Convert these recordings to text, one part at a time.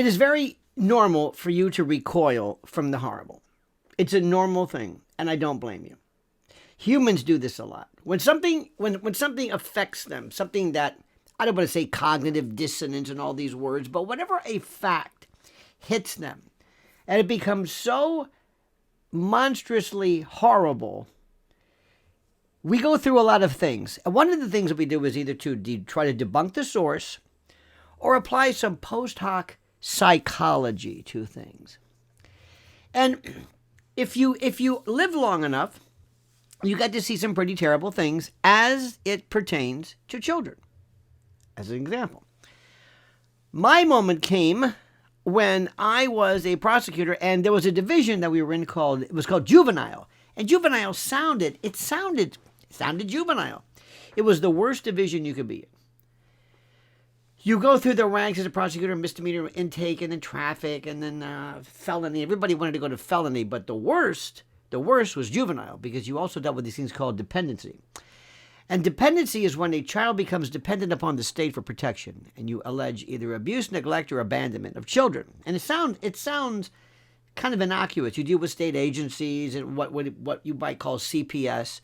It is very normal for you to recoil from the horrible. It's a normal thing, and I don't blame you. Humans do this a lot. When something affects them, something that, I don't want to say cognitive dissonance and all these words, but whenever a fact hits them and it becomes so monstrously horrible, we go through a lot of things. And one of the things that we do is either to try to debunk the source or apply some post hoc psychology to things. And if you live long enough, you got to see some pretty terrible things as it pertains to children. As an example, my moment came when I was a prosecutor, and there was a division that we were in called juvenile. And juvenile sounded juvenile. It was the worst division you could be in. You go through the ranks as a prosecutor, misdemeanor intake, and then traffic, and then felony. Everybody wanted to go to felony, but the worst was juvenile, because you also dealt with these things called dependency. And dependency is when a child becomes dependent upon the state for protection, and you allege either abuse, neglect, or abandonment of children. And it sounds kind of innocuous. You deal with state agencies and what you might call CPS.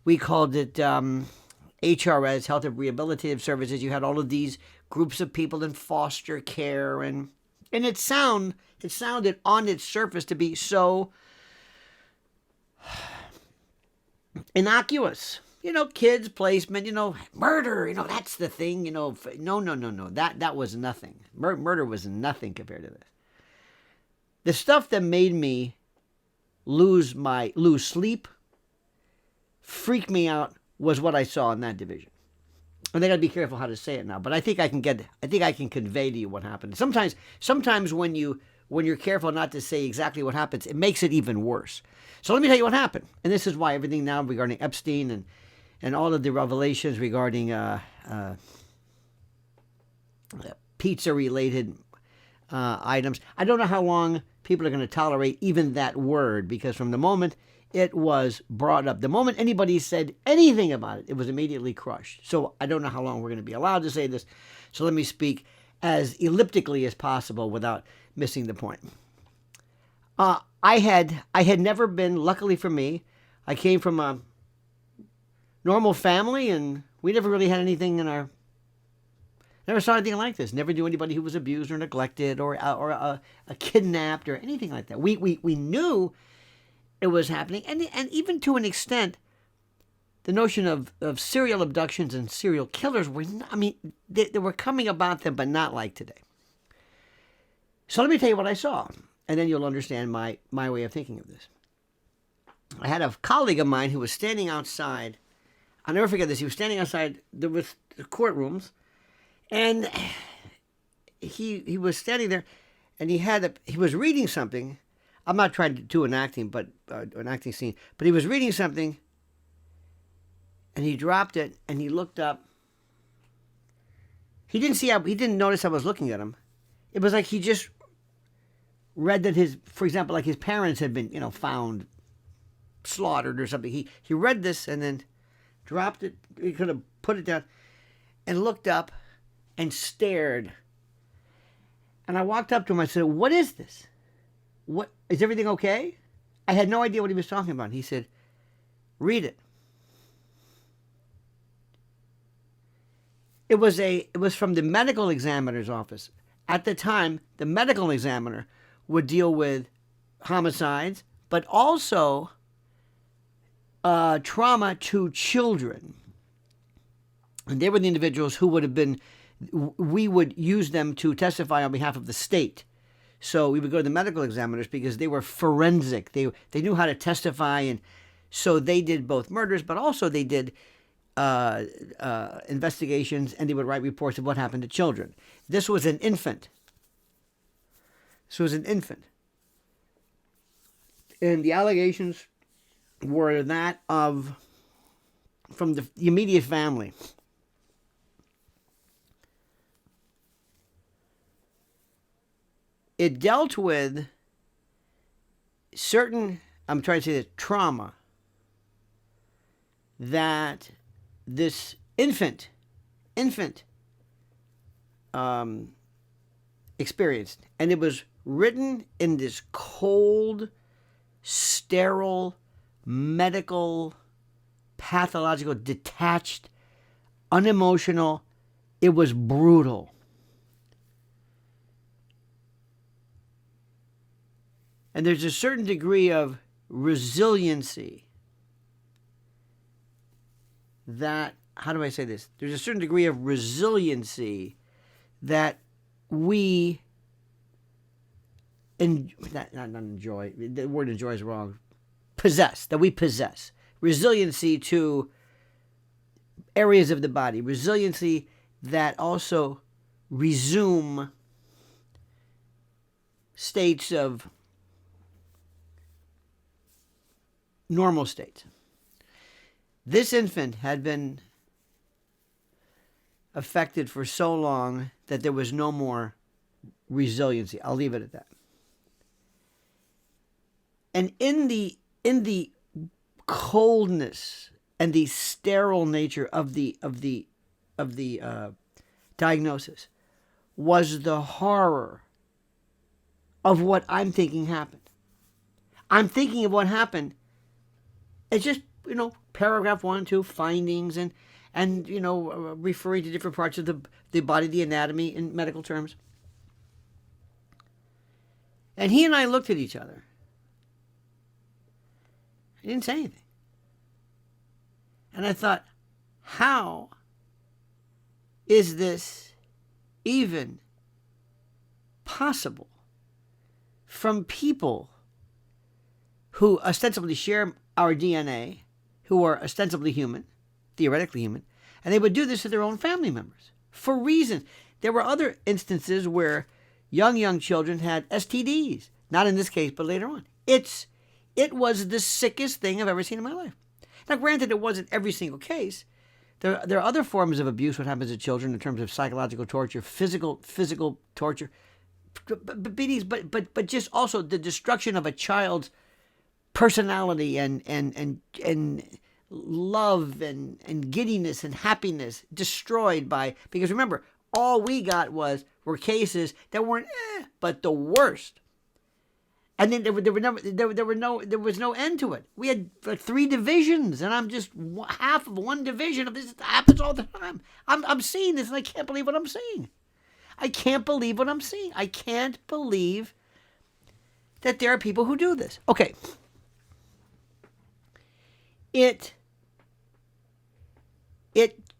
We called it HRS, Health and Rehabilitative Services. You had all of these groups of people in foster care, and it sounded on its surface to be so innocuous. Kids placement, murder, that's the thing, no. That was nothing. Murder was nothing compared to this. The stuff that made me lose sleep, freak me out, was what I saw in that division. And I got to be careful how to say it now, but I think I can convey to you what happened. Sometimes when you're careful not to say exactly what happens, it makes it even worse. So let me tell you what happened. And this is why everything now regarding Epstein and all of the revelations regarding pizza-related items. I don't know how long people are going to tolerate even that word, because from the moment it was brought up, the moment anybody said anything about it, it was immediately crushed. So I don't know how long we're going to be allowed to say this. So let me speak as elliptically as possible without missing the point. I had never been, luckily for me, I came from a normal family, and we never really had anything never saw anything like this. Never knew anybody who was abused or neglected or kidnapped or anything like that. We knew it was happening, and even to an extent, the notion of serial abductions and serial killers they were coming about them, but not like today. So let me tell you what I saw, and then you'll understand my way of thinking of this. I had a colleague of mine who was standing outside. I'll never forget this. He was standing outside. There was the courtrooms, and he was standing there, and he was reading something. I'm not trying to do an acting scene, but he was reading something, and he dropped it, and he looked up. He didn't notice I was looking at him. It was like he just read that for example, like his parents had been, found slaughtered or something. He read this and then dropped it. He could have put it down and looked up and stared. And I walked up to him. I said, "What is this? What is everything okay?" I had no idea what he was talking about. He said, "Read it." It was from the medical examiner's office. At the time, the medical examiner would deal with homicides, but also trauma to children. And they were the individuals who we would use them to testify on behalf of the state. So we would go to the medical examiners because they were forensic. They knew how to testify, and so they did both murders, but also they did investigations, and they would write reports of what happened to children. This was an infant. And the allegations were that from the immediate family. It dealt with certain, I'm trying to say this, trauma that this infant experienced. And it was written in this cold, sterile, medical, pathological, detached, unemotional. It was brutal. And there's a certain degree of resiliency that, how do I say this? There's a certain degree of resiliency that we, not enjoy, the word enjoy is wrong, possess, that we possess. Resiliency to areas of the body. Resiliency that also resume states of normal states. This infant had been affected for so long that there was no more resiliency. I'll leave it at that. And in the coldness and the sterile nature of the diagnosis was the horror of what I'm thinking happened. I'm thinking of what happened. It's just, paragraph 1 and 2, findings and referring to different parts of the body, the anatomy in medical terms. And he and I looked at each other. I didn't say anything. And I thought, how is this even possible from people who ostensibly share our DNA, who are ostensibly human, theoretically human, and they would do this to their own family members for reasons. There were other instances where young children had STDs, not in this case, but later on. It was the sickest thing I've ever seen in my life. Now, granted, it wasn't every single case. There are other forms of abuse what happens to children in terms of psychological torture, physical torture, beatings, but just also the destruction of a child's personality and love and giddiness and happiness destroyed because remember, all we got were cases that weren't but the worst. And then there was no end to it. We had like 3 divisions, and I'm just half of one division of this. It happens all the time. I'm seeing this, and I can't believe what I'm seeing. I can't believe that there are people who do this. Okay. It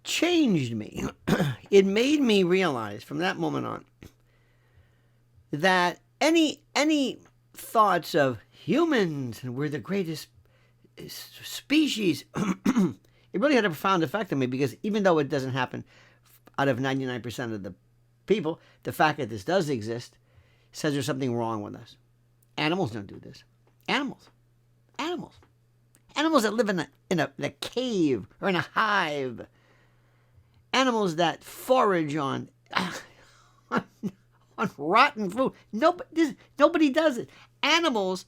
changed me. It made me realize from that moment on that any thoughts of humans and we're the greatest species, it really had a profound effect on me, because even though it doesn't happen out of 99% of the people, the fact that this does exist says there's something wrong with us. Animals don't do this. Animals that live in a cave or in a hive. Animals that forage on rotten food. Nobody does it. Animals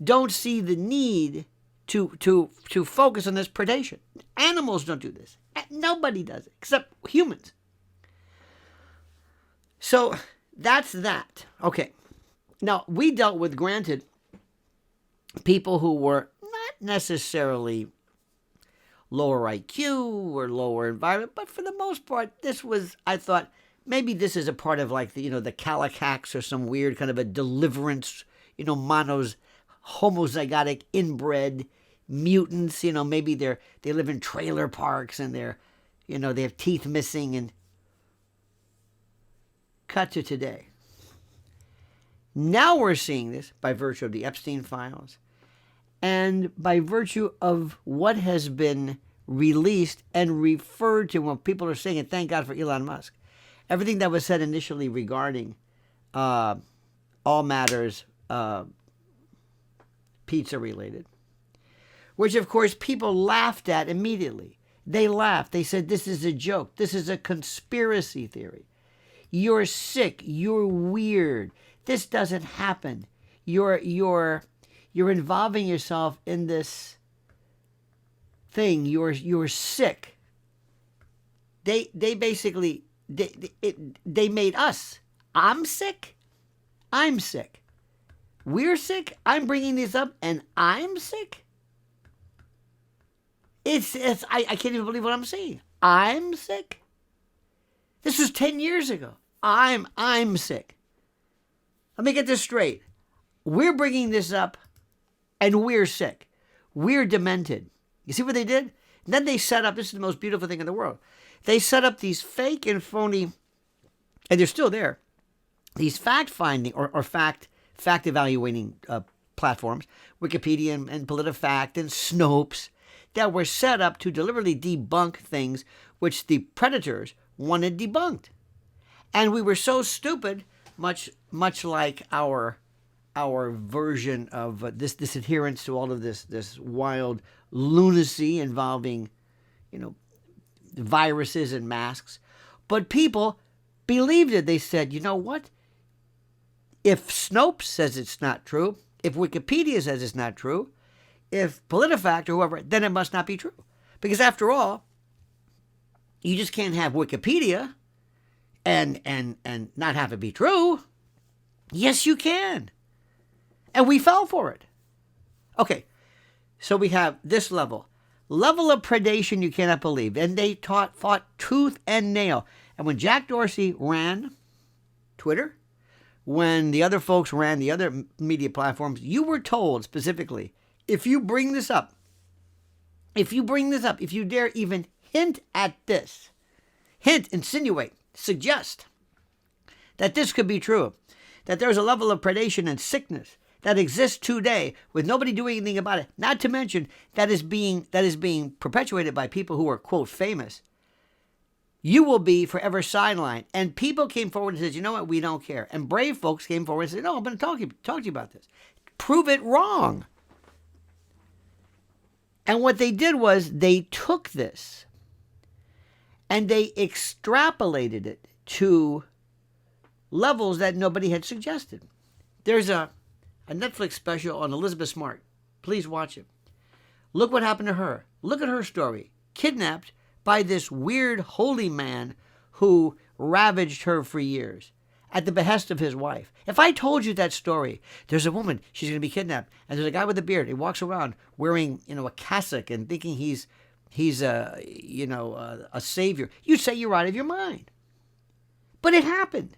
don't see the need to focus on this predation. Animals don't do this. Nobody does it except humans. So that's that. Okay. Now, we dealt with, granted, people who were not necessarily lower IQ or lower environment, but for the most part, I thought, maybe this is a part of like the Calicax or some weird kind of a deliverance, homozygotic inbred mutants, maybe they live in trailer parks and they have teeth missing. And cut to today. Now we're seeing this by virtue of the Epstein files and by virtue of what has been released and referred to when people are saying, and thank God for Elon Musk, everything that was said initially regarding all matters pizza related, which of course people laughed at immediately. They laughed. They said, this is a joke. This is a conspiracy theory. You're sick. You're weird. This doesn't happen. You're involving yourself in this thing. You're sick. They basically they made us I'm sick? I'm sick. We're sick? I'm bringing this up and I'm sick? I can't even believe what I'm saying. I'm sick? This was 10 years ago. I'm sick. Let me get this straight. We're bringing this up and we're sick. We're demented. You see what they did? And then they set up, this is the most beautiful thing in the world. They set up these fake and phony, and they're still there, these fact-finding or fact-evaluating platforms, Wikipedia and PolitiFact and Snopes, that were set up to deliberately debunk things which the predators wanted debunked. And we were so stupid, much like our version of this adherence to all of this wild lunacy involving, viruses and masks. But people believed it. They said, you know what? If Snopes says it's not true, if Wikipedia says it's not true, if PolitiFact or whoever, then it must not be true. Because after all, you just can't have Wikipedia and not have it be true. Yes, you can. And we fell for it. Okay, so we have this level of predation you cannot believe. And they fought tooth and nail. And when Jack Dorsey ran Twitter, when the other folks ran the other media platforms, you were told specifically, if you bring this up, if you dare even hint at this, insinuate, suggest that this could be true, that there's a level of predation and sickness that exists today with nobody doing anything about it, not to mention that is being perpetuated by people who are, quote, famous, you will be forever sidelined. And people came forward and said, you know what, we don't care. And brave folks came forward and said, no, I'm going to talk to you about this. Prove it wrong. And what they did was they took this and they extrapolated it to levels that nobody had suggested. There's a Netflix special on Elizabeth Smart. Please watch it. Look what happened to her. Look at her story. Kidnapped by this weird holy man who ravaged her for years at the behest of his wife. If I told you that story, there's a woman, she's going to be kidnapped, and there's a guy with a beard. He walks around wearing, a cassock and thinking he's a savior. You'd say you're out of your mind. But it happened.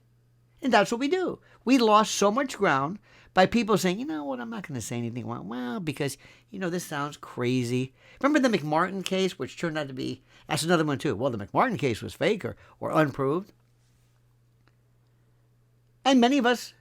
And that's what we do. We lost so much ground by people saying, you know what, I'm not going to say anything. Well, because, this sounds crazy. Remember the McMartin case, which turned out to be, that's another one too. Well, the McMartin case was fake or unproved. And many of us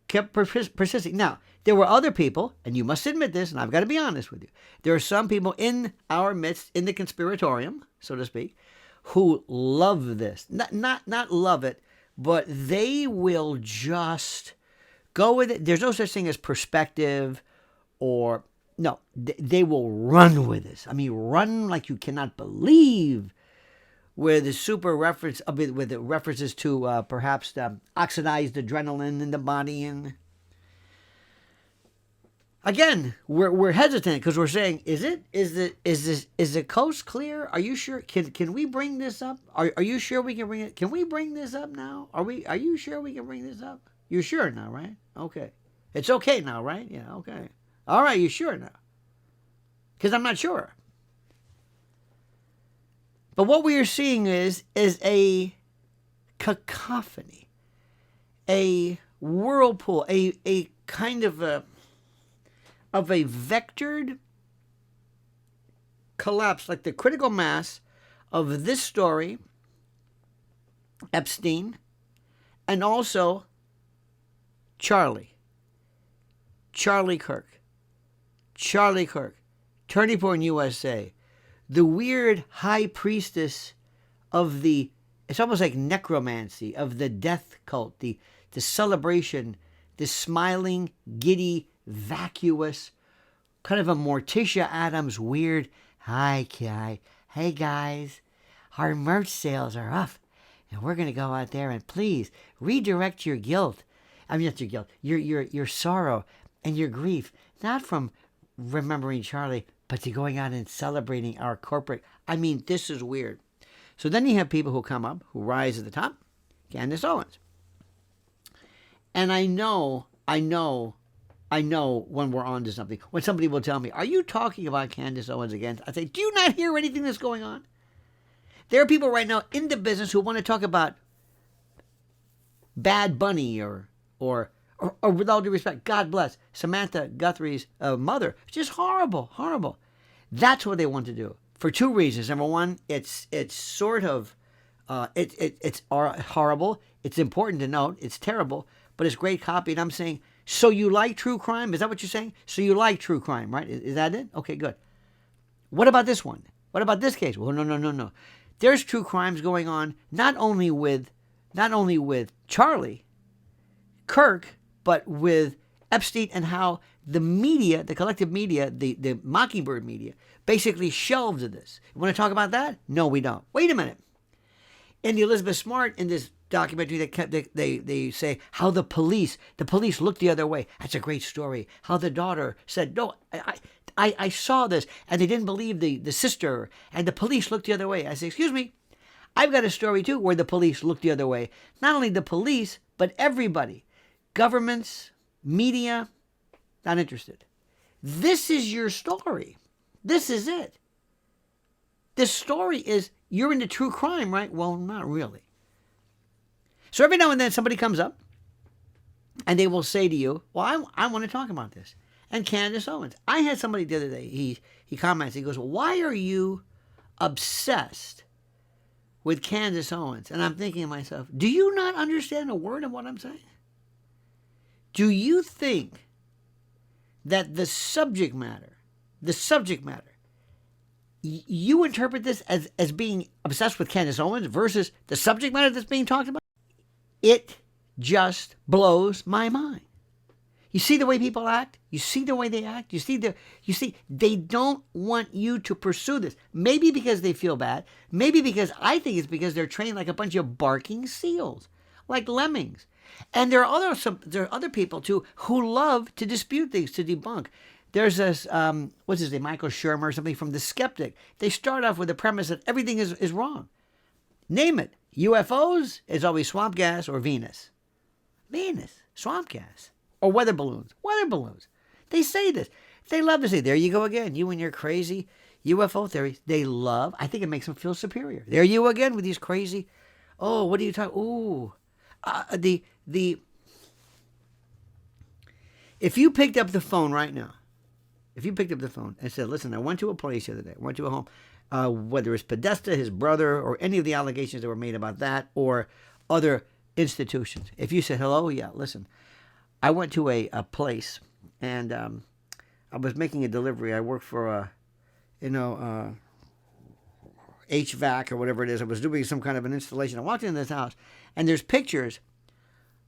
kept persisting. Now, there were other people, and you must admit this, and I've got to be honest with you. There are some people in our midst, in the conspiratorium, so to speak, who love this. Not love it, but they will just go with it. There's no such thing as perspective or, no, they will run with this. I mean, run like you cannot believe with the super reference, with the references to perhaps the oxidized adrenaline in the body. And again, we're hesitant because we're saying, is the coast clear? Are you sure? Can we bring this up? Are you sure we can bring it? Can we bring this up now? Are you sure we can bring this up? You're sure now, right? Okay. It's okay now, right? Yeah, okay. All right, you sure now? Because I'm not sure. But what we are seeing is a cacophony, a whirlpool, a kind of a vectored collapse, like the critical mass of this story, Epstein, and also Charlie Kirk, Turning Point USA, the weird high priestess of it's almost like necromancy, of the death cult, the celebration, the smiling, giddy, vacuous, kind of a Morticia Adams weird, hey guys, our merch sales are up, and we're going to go out there and please redirect your guilt. I mean, not your guilt, your sorrow and your grief, not from remembering Charlie, but to going out and celebrating our corporate. I mean, this is weird. So then you have people who come up, who rise to the top. Candace Owens. And I know when we're on to something. When somebody will tell me, "Are you talking about Candace Owens again?" I say, "Do you not hear anything that's going on?" There are people right now in the business who want to talk about Bad Bunny or with all due respect, God bless Samantha Guthrie's mother. Just horrible, horrible. That's what they want to do for two reasons. Number one, it's sort of it's horrible. It's important to note. It's terrible, but it's great copy. And I'm saying, so you like true crime? Is that what you're saying? So you like true crime, right? Is that it? Okay, good. What about this one? What about this case? Well, no. There's true crimes going on not only with Charlie Kirk, but with Epstein, and how the media, the collective media, the Mockingbird media, basically shelved this. You want to talk about that? No, we don't. Wait a minute. In the Elizabeth Smart, in this documentary, they say how the police looked the other way. That's a great story. How the daughter said, "No, I saw this," and they didn't believe the sister, and the police looked the other way. I say, "Excuse me, I've got a story too where the police looked the other way." Not only the police, but everybody, governments, media, not interested. This is your story. This is it. This story is, you're into true crime, right? Well, not really. So every now and then somebody comes up and they will say to you, "Well, I want to talk about this." And Candace Owens. I had somebody the other day, he comments, he goes, "Well, why are you obsessed with Candace Owens?" And I'm thinking to myself, do you not understand a word of what I'm saying? Do you think that the subject matter, you interpret this as being obsessed with Candace Owens versus the subject matter that's being talked about? It just blows my mind. You see the way people act? You see the way they act? You see they don't want you to pursue this. Maybe because they feel bad. Maybe because, I think it's because they're trained like a bunch of barking seals, like lemmings. And there are other people too who love to dispute things, to debunk. There's this, what's his name, Michael Shermer or something from The Skeptic. They start off with the premise that everything is wrong. Name it. UFOs is always swamp gas or Venus. Swamp gas. Or weather balloons. They say this. They love to say, "There you go again, you and your crazy UFO theories." They love, I think it makes them feel superior. There you again with these crazy, oh, what are you talking, ooh. If you picked up the phone right now, and said, "Listen, I went to a place the other day, I went to a home," whether it's Podesta, his brother, or any of the allegations that were made about that, or other institutions. If you said, "Hello, yeah, listen, I went to a place, and I was making a delivery. I work for HVAC or whatever it is. I was doing some kind of an installation. I walked into this house, and there's pictures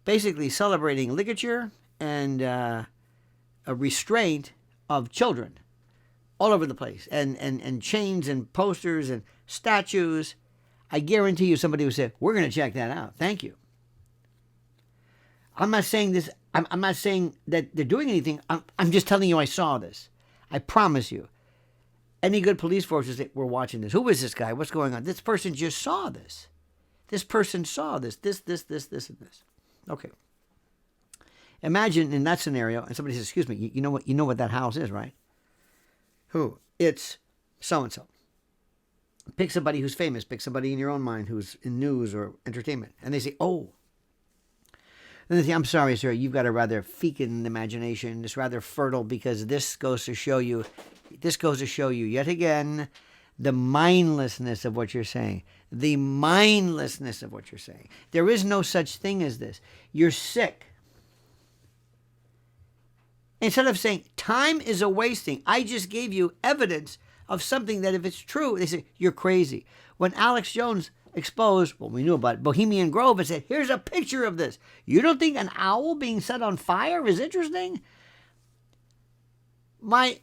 basically celebrating ligature and a restraint of children all over the place, and chains and posters and statues." I guarantee you somebody would say, "We're going to check that out. Thank you." I'm not saying this. I'm not saying that they're doing anything. I'm just telling you I saw this. I promise you. Any good police forces that were watching this. Who is this guy? What's going on? This person just saw this. This person saw this, and this. Okay. Imagine in that scenario, and somebody says, "Excuse me, you know what that house is, right?" Who? It's so-and-so. Pick somebody who's famous. Pick somebody in your own mind who's in news or entertainment. And they say, "Oh." And they say, "I'm sorry, sir, you've got a rather fecund imagination. It's rather fertile, because this goes to show you yet again the mindlessness of what you're saying. The mindlessness of what you're saying. There is no such thing as this. You're sick." Instead of saying, "Time is a wasting, I just gave you evidence of something that if it's true," they say, "You're crazy." When Alex Jones exposed what we knew about Bohemian Grove and said, "Here's a picture of this. You don't think an owl being set on fire is interesting?" My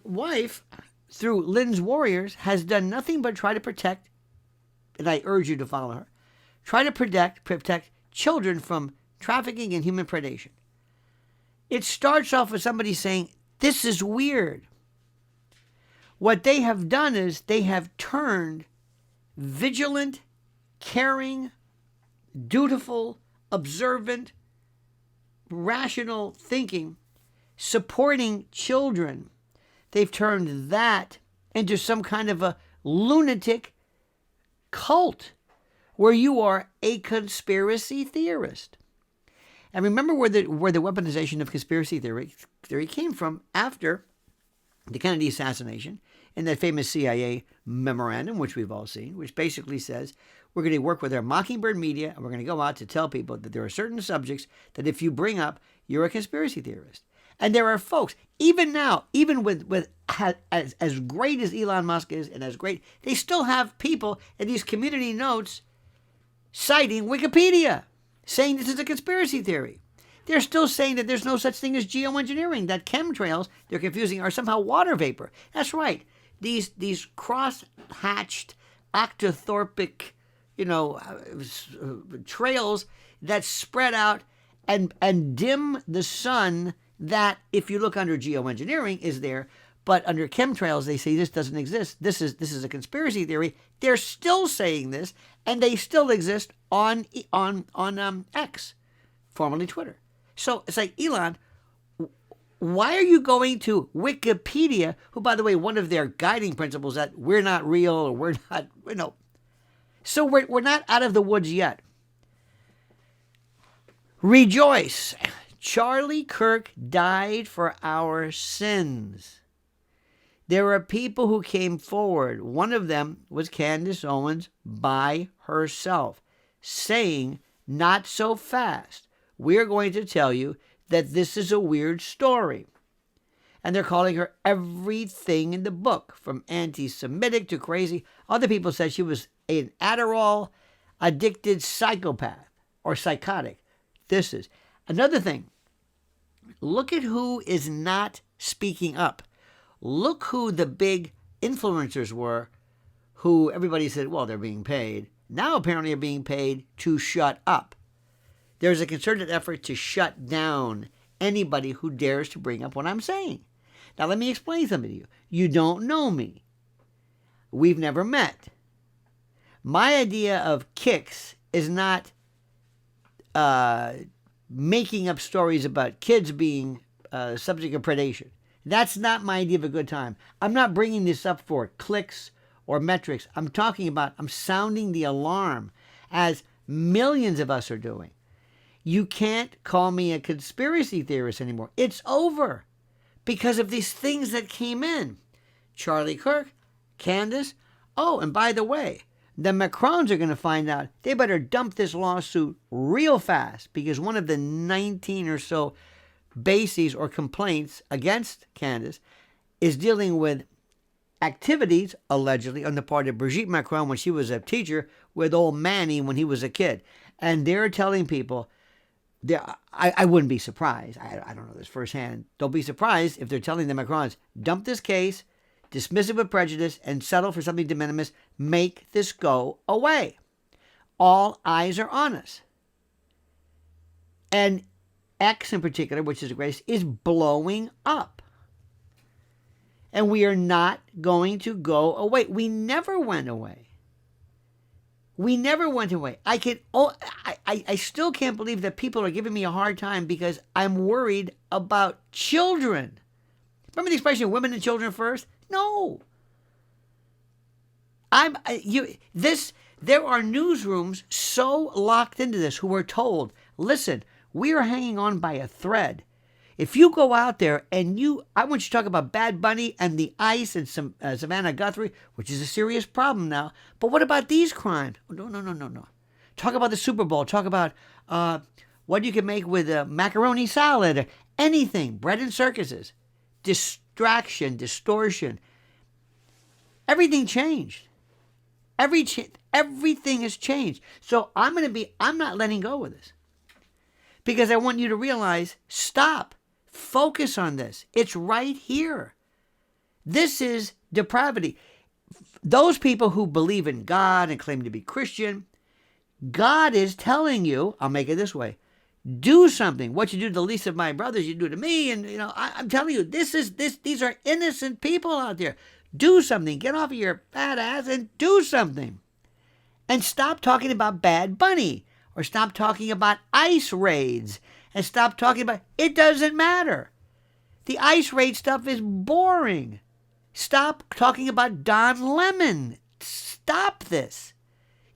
wife, through Lynn's Warriors, has done nothing but try to protect, and I urge you to follow her, try to protect children from trafficking and human predation. It starts off with somebody saying, "This is weird." What they have done is they have turned vigilant, caring, dutiful observant, rational thinking, supporting children. They've turned that into some kind of a lunatic cult where you are a conspiracy theorist. And remember where the weaponization of conspiracy theory came from after the Kennedy assassination in that famous CIA memorandum, which we've all seen, which basically says we're going to work with our Mockingbird media and we're going to go out to tell people that there are certain subjects that if you bring up, you're a conspiracy theorist. And there are folks, even now, even with as great as Elon Musk is and as great, they still have people in these community notes citing Wikipedia, saying this is a conspiracy theory. They're still saying that there's no such thing as geoengineering, that chemtrails, they're confusing, are somehow water vapor. That's right. These cross-hatched, octothorpic, trails that spread out and dim the sun that, if you look under geoengineering, is there. But under chemtrails, they say this doesn't exist. This is a conspiracy theory. They're still saying this, and they still exist on X, formerly Twitter. So it's like, Elon, why are you going to Wikipedia, who, by the way, one of their guiding principles that we're not real or we're not, So we're not out of the woods yet. Rejoice. Charlie Kirk died for our sins. There are people who came forward. One of them was Candace Owens by herself, saying, not so fast. We're going to tell you that this is a weird story. And they're calling her everything in the book, from anti-Semitic to crazy. Other people said she was an Adderall-addicted psychopath or psychotic. This is another thing. Look at who is not speaking up. Look who the big influencers were, who everybody said, well, they're being paid. Now apparently are being paid to shut up. There's a concerted effort to shut down anybody who dares to bring up what I'm saying. Now let me explain something to you. You don't know me. We've never met. My idea of kicks is not making up stories about kids being subject of predation. That's not my idea of a good time. I'm not bringing this up for clicks or metrics. I'm sounding the alarm, as millions of us are doing. You can't call me a conspiracy theorist anymore. It's over because of these things that came in. Charlie Kirk, Candace. Oh, and by the way, the Macrons are going to find out they better dump this lawsuit real fast, because one of the 19 or so bases or complaints against Candace is dealing with activities, allegedly, on the part of Brigitte Macron when she was a teacher with old Manny when he was a kid. And they're telling people, I wouldn't be surprised. I don't know this firsthand. Don't be surprised if they're telling the Macrons, dump this case, dismiss it with prejudice, and settle for something de minimis. Make this go away. All eyes are on us. And X in particular, which is the greatest, is blowing up. And we are not going to go away. We never went away. We never went away. I still can't believe that people are giving me a hard time because I'm worried about children. Remember the expression, women and children first? No. There are newsrooms so locked into this who are told, listen, we are hanging on by a thread. If you go out there and I want you to talk about Bad Bunny and the ICE and some Savannah Guthrie, which is a serious problem now. But what about these crimes? No. Talk about the Super Bowl. Talk about what you can make with macaroni salad or anything. Bread and circuses. Distraction, distortion. Everything changed. Everything has changed. So I'm not letting go of this. Because I want you to realize, stop. Focus on this. It's right here. This is depravity. Those people who believe in God and claim to be Christian, God is telling you, I'll make it this way, do something. What you do to the least of my brothers, you do to me. And, I'm telling you, these are innocent people out there. Do something. Get off of your fat ass and do something. And stop talking about Bad Bunny or stop talking about ICE raids and stop talking about, it doesn't matter. The ICE raid stuff is boring. Stop talking about Don Lemon. Stop this.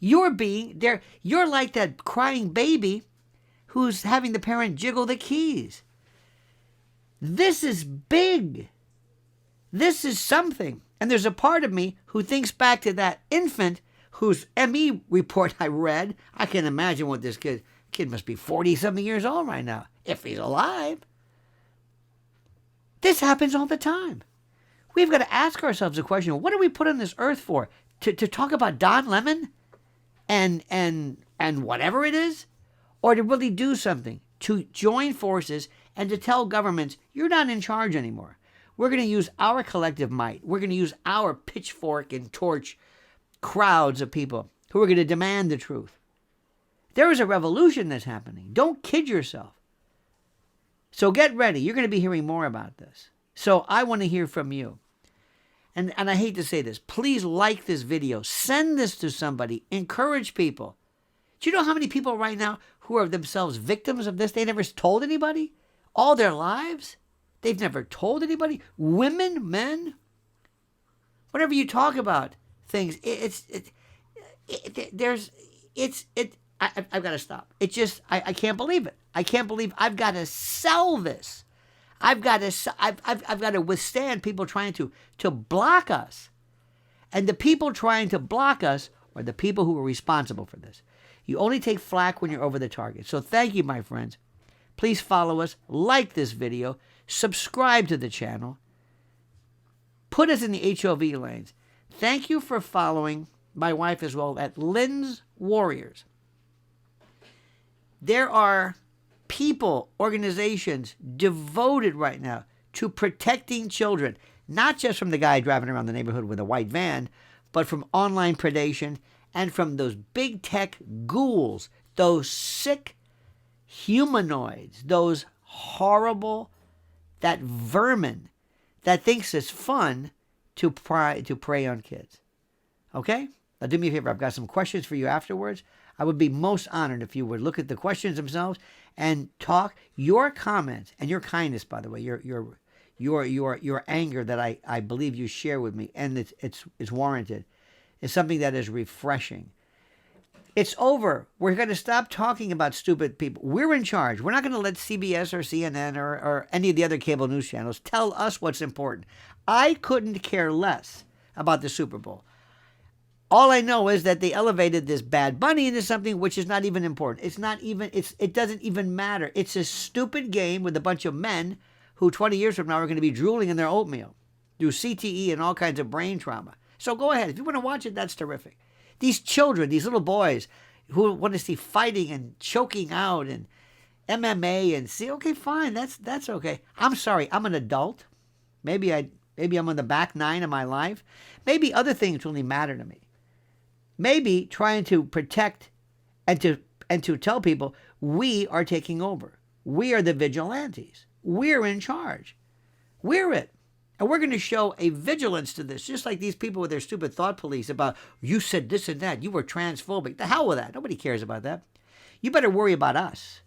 You're like that crying baby who's having the parent jiggle the keys. This is big. This is something. And there's a part of me who thinks back to that infant whose ME report I read. I can imagine what this kid must be 40-something years old right now, if he's alive. This happens all the time. We've got to ask ourselves the question, what are we put on this earth for? To talk about Don Lemon and whatever it is? Or to really do something? To join forces and to tell governments, you're not in charge anymore. We're going to use our collective might. We're going to use our pitchfork and torch crowds of people who are going to demand the truth. There is a revolution that's happening. Don't kid yourself. So get ready. You're going to be hearing more about this. So I want to hear from you. And I hate to say this. Please like this video. Send this to somebody. Encourage people. Do you know how many people right now who are themselves victims of this? They never told anybody all their lives. They've never told anybody. Women, men, whatever you talk about things, I've got to stop. I can't believe it. I can't believe I've got to sell this. I've got to withstand people trying to block us. And the people trying to block us are the people who are responsible for this. You only take flack when you're over the target. So thank you, my friends. Please follow us, like this video, subscribe to the channel, put us in the HOV lanes. Thank you for following my wife as well at Lynn's Warriors. There are people, organizations devoted right now to protecting children, not just from the guy driving around the neighborhood with a white van, but from online predation and from those big tech ghouls, those sick humanoids, those horrible, that vermin that thinks it's fun to prey on kids. Okay? Now do me a favor. I've got some questions for you afterwards. I would be most honored if you would look at the questions themselves and talk. Your comments and your kindness, by the way, your anger that I believe you share with me, and it's warranted, is something that is refreshing. It's over. We're going to stop talking about stupid people. We're in charge. We're not going to let CBS or CNN or any of the other cable news channels tell us what's important. I couldn't care less about the Super Bowl. All I know is that they elevated this Bad Bunny into something which is not even important. It doesn't even matter. It's a stupid game with a bunch of men who 20 years from now are going to be drooling in their oatmeal through CTE and all kinds of brain trauma. So go ahead. If you want to watch it, that's terrific. These children, these little boys who want to see fighting and choking out and MMA and see, okay, fine, that's okay. I'm sorry, I'm an adult. Maybe I'm on the back nine of my life. Maybe other things really matter to me. Maybe trying to protect and to tell people we are taking over. We are the vigilantes. We're in charge. We're it. And we're going to show a vigilance to this, just like these people with their stupid thought police about, you said this and that, you were transphobic. The hell with that. Nobody cares about that. You better worry about us.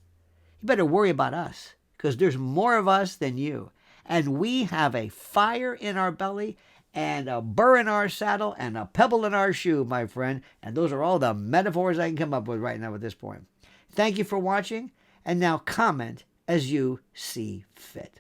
You better worry about us, because there's more of us than you. And we have a fire in our belly and a burr in our saddle and a pebble in our shoe, my friend. And those are all the metaphors I can come up with right now at this point. Thank you for watching. And now comment as you see fit.